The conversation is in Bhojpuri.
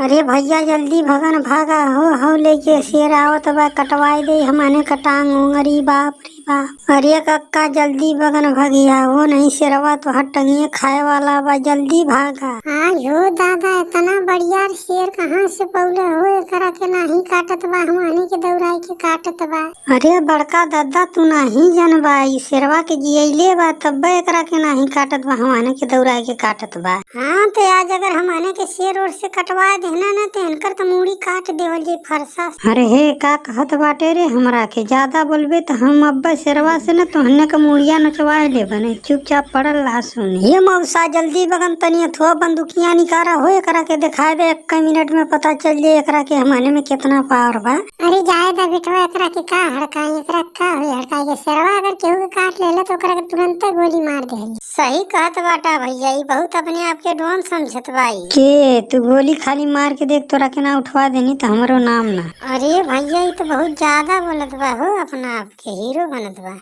अरे भैया जल्दी भगन भागा हो लेके शेर आवत बा कटवाई दे हमने कटांग उंगरी बाप रे बाप। अरे कक्का जल्दी भगन भगिया हो नहीं शेरवा तो हटंगिए खाए वाला बा जल्दी भागा। आज हो दादा इतना बढ़िया शेर कहाँ से पौले हो एकरा के नहीं काटत बा हमनी के दौड़ाई के काटत बा। अरे बड़का दादा तू नहीं जनबा ई शेरवा के जियले बा तब एकरा के नहीं काटत बा हमने के दौड़ाई के काटत बा। हाँ तो आज अगर हमने के शेर और से कटवा देना न तो इनकर तो मूड़ी काट देवल जे फरसा। अरे हे का कहत बाटे रे हमरा के ज्यादा बोलबे तो हम अब्बा शेरवा से न तोहने के मुड़िया नचवा ले बने चुपचाप पड़ल ला सुन। ये मौसा जल्दी बगन तनी थो बंदूकिया निकारा हो एकरा के दिखाए दे 1 मिनट में पता चल जाए एकरा के हमने में कितना पावर बा। अरे जाए दा बेटवा एकरा के का हड़काई एकरा का होई हड़काई के शेरवा अगर केहू के काट लेले तो ओकरा के तुरंत गोली मार देही। सही कहत बाटा भैया ई बहुत अपने आप के डोन समझत बाई के तू गोली खाली मार के देख तोरा के ना उठवा देनी तो हमरो नाम ना। अरे भैया ये तो बहुत ज्यादा बोलत बा हो अपना आप के हीरो बनत बा।